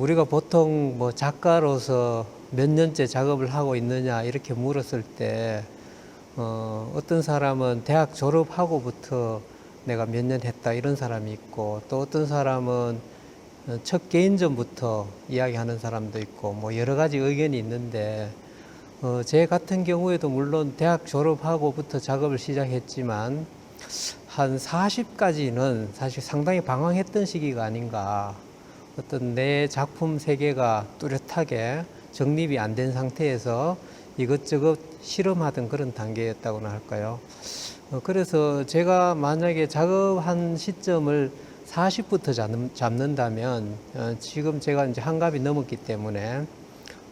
우리가 보통 뭐 작가로서 몇 년째 작업을 하고 있느냐 이렇게 물었을 때 어떤 사람은 대학 졸업하고부터 내가 몇 년 했다 이런 사람이 있고, 또 어떤 사람은 첫 개인전부터 이야기하는 사람도 있고, 뭐 여러 가지 의견이 있는데, 제 같은 경우에도 물론 대학 졸업하고부터 작업을 시작했지만 한 40까지는 사실 상당히 방황했던 시기가 아닌가. 어떤 내 작품 세계가 뚜렷하게 정립이 안 된 상태에서 이것저것 실험하던 그런 단계였다고나 할까요? 그래서 제가 만약에 작업한 시점을 40부터 잡는다면 지금 제가 이제 한갑이 넘었기 때문에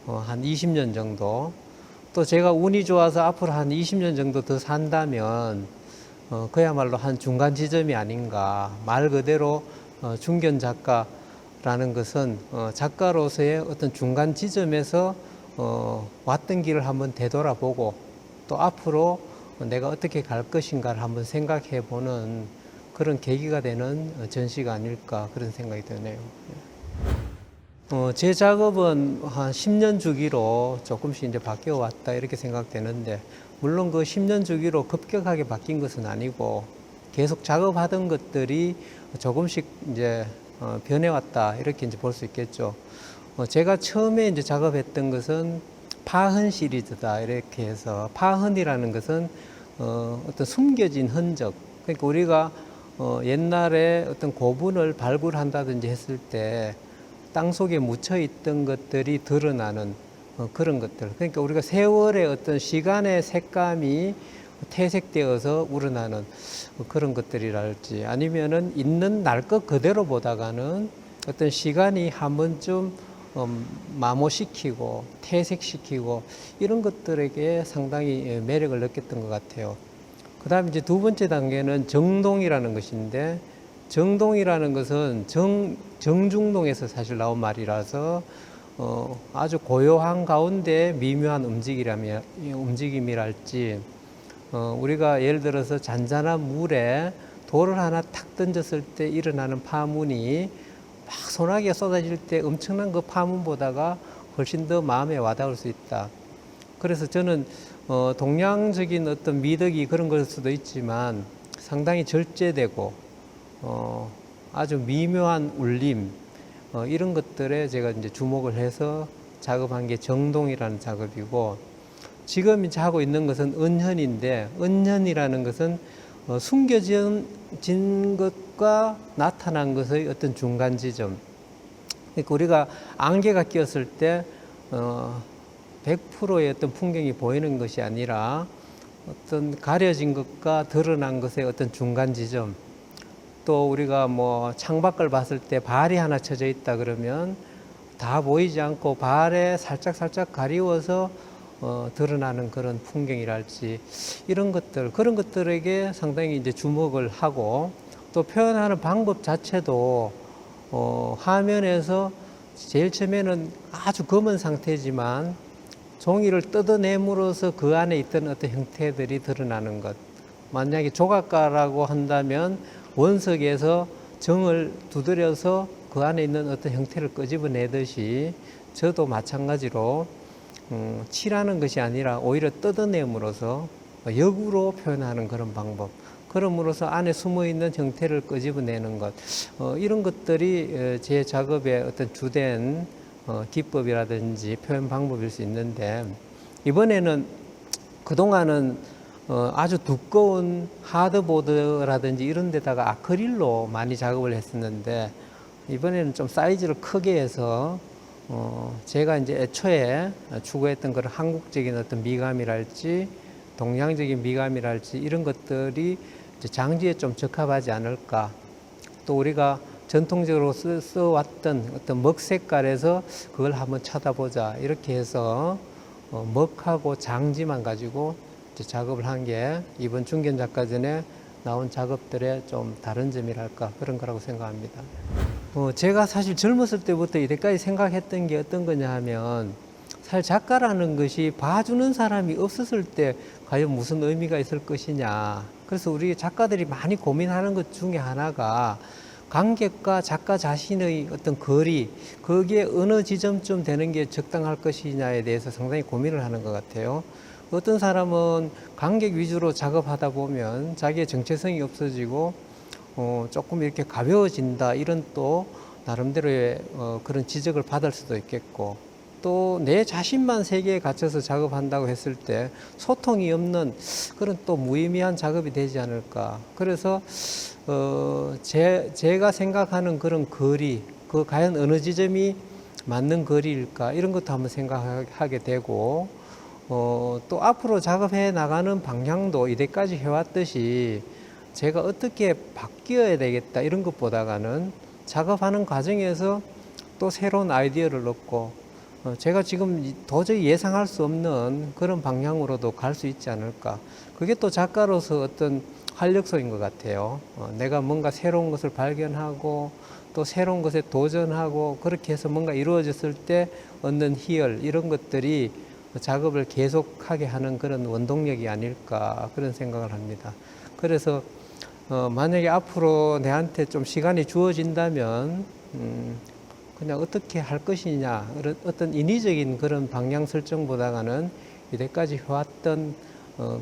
한 20년 정도, 또 제가 운이 좋아서 앞으로 한 20년 정도 더 산다면 그야말로 한 중간 지점이 아닌가. 말 그대로 중견 작가라는 것은 작가로서의 어떤 중간 지점에서 왔던 길을 한번 되돌아보고 또 앞으로 내가 어떻게 갈 것인가를 한번 생각해 보는 그런 계기가 되는 전시가 아닐까, 그런 생각이 드네요. 제 작업은 한 10년 주기로 조금씩 이제 바뀌어 왔다 이렇게 생각되는데, 물론 그 10년 주기로 급격하게 바뀐 것은 아니고 계속 작업하던 것들이 조금씩 이제 변해왔다 이렇게 이제 볼 수 있겠죠. 제가 처음에 이제 작업했던 것은 파흔 시리즈다 이렇게 해서, 파흔이라는 것은 어떤 숨겨진 흔적, 그러니까 우리가 옛날에 어떤 고분을 발굴한다든지 했을 때 땅속에 묻혀 있던 것들이 드러나는 그런 것들, 그러니까 우리가 세월의 어떤 시간의 색감이 퇴색되어서 우러나는 그런 것들이랄지, 아니면은 있는 날 것 그대로 보다가는 어떤 시간이 한 번쯤 마모시키고 퇴색시키고 이런 것들에게 상당히 매력을 느꼈던 것 같아요. 그 다음에 이제 두 번째 단계는 정동이라는 것인데, 정동이라는 것은 정중동에서 사실 나온 말이라서 아주 고요한 가운데 미묘한 움직임이랄지, 우리가 예를 들어서 잔잔한 물에 돌을 하나 탁 던졌을 때 일어나는 파문이 막 소나기가 쏟아질 때 엄청난 그 파문보다가 훨씬 더 마음에 와닿을 수 있다. 그래서 저는 동양적인 어떤 미덕이 그런 걸 수도 있지만 상당히 절제되고 아주 미묘한 울림, 이런 것들에 제가 이제 주목을 해서 작업한 게 정동이라는 작업이고, 지금 이제 하고 있는 것은 은현인데, 은현이라는 것은 숨겨진 것과 나타난 것의 어떤 중간 지점. 그러니까 우리가 안개가 끼었을 때 100%의 어떤 풍경이 보이는 것이 아니라 어떤 가려진 것과 드러난 것의 어떤 중간 지점. 또 우리가 뭐 창밖을 봤을 때 발이 하나 쳐져 있다 그러면 다 보이지 않고 발에 살짝 가리워서 드러나는 그런 풍경이랄지, 이런 것들, 그런 것들에게 상당히 이제 주목을 하고, 또 표현하는 방법 자체도 화면에서 제일 처음에는 아주 검은 상태지만 종이를 뜯어내므로써 그 안에 있던 어떤 형태들이 드러나는 것. 만약에 조각가라고 한다면 원석에서 정을 두드려서 그 안에 있는 어떤 형태를 끄집어내듯이, 저도 마찬가지로 칠하는 것이 아니라 오히려 뜯어내므로써 역으로 표현하는 그런 방법, 그럼으로써 안에 숨어있는 형태를 끄집어내는 것, 이런 것들이 제 작업의 어떤 주된 기법이라든지 표현 방법일 수 있는데, 이번에는 그동안은 아주 두꺼운 하드보드라든지 이런 데다가 아크릴로 많이 작업을 했었는데, 이번에는 좀 사이즈를 크게 해서 제가 이제 애초에 추구했던 그런 한국적인 어떤 미감이랄지 동양적인 미감이랄지 이런 것들이 이제 장지에 좀 적합하지 않을까. 또 우리가 전통적으로 써왔던 어떤 먹 색깔에서 그걸 한번 찾아보자 이렇게 해서 먹하고 장지만 가지고 이제 작업을 한 게 이번 중견 작가전에 나온 작업들의 좀 다른 점이랄까, 그런 거라고 생각합니다. 제가 사실 젊었을 때부터 이때까지 생각했던 게 어떤 거냐 하면, 사실 작가라는 것이 봐주는 사람이 없었을 때 과연 무슨 의미가 있을 것이냐. 그래서 우리 작가들이 많이 고민하는 것 중에 하나가, 관객과 작가 자신의 어떤 거리, 그게 어느 지점쯤 되는 게 적당할 것이냐에 대해서 상당히 고민을 하는 것 같아요. 어떤 사람은 관객 위주로 작업하다 보면 자기의 정체성이 없어지고 조금 이렇게 가벼워진다, 이런 또 나름대로의 그런 지적을 받을 수도 있겠고, 또 내 자신만 세계에 갇혀서 작업한다고 했을 때 소통이 없는 그런 또 무의미한 작업이 되지 않을까. 그래서 제가 생각하는 그런 거리, 그 과연 어느 지점이 맞는 거리일까, 이런 것도 한번 생각하게 되고, 또 앞으로 작업해 나가는 방향도 이때까지 해왔듯이 제가 어떻게 바뀌어야 되겠다, 이런 것보다는 작업하는 과정에서 또 새로운 아이디어를 얻고, 제가 지금 도저히 예상할 수 없는 그런 방향으로도 갈 수 있지 않을까. 그게 또 작가로서 어떤 활력소인 것 같아요. 내가 뭔가 새로운 것을 발견하고 또 새로운 것에 도전하고, 그렇게 해서 뭔가 이루어졌을 때 얻는 희열, 이런 것들이 작업을 계속하게 하는 그런 원동력이 아닐까, 그런 생각을 합니다. 그래서 만약에 앞으로 내한테 좀 시간이 주어진다면 그냥 어떻게 할 것이냐, 어떤 인위적인 그런 방향 설정보다는 이때까지 해왔던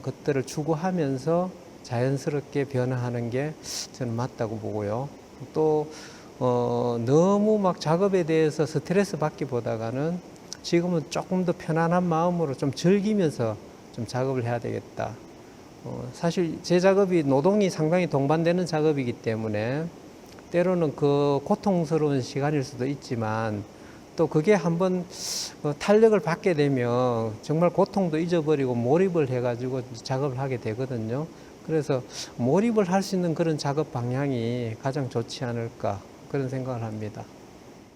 것들을 추구하면서 자연스럽게 변화하는 게 저는 맞다고 보고요. 또 너무 막 작업에 대해서 스트레스 받기보다는 지금은 조금 더 편안한 마음으로 좀 즐기면서 좀 작업을 해야 되겠다. 사실 제 작업이 노동이 상당히 동반되는 작업이기 때문에 때로는 그 고통스러운 시간일 수도 있지만, 또 그게 한번 탄력을 받게 되면 정말 고통도 잊어버리고 몰입을 해가지고 작업을 하게 되거든요. 그래서 몰입을 할 수 있는 그런 작업 방향이 가장 좋지 않을까, 그런 생각을 합니다.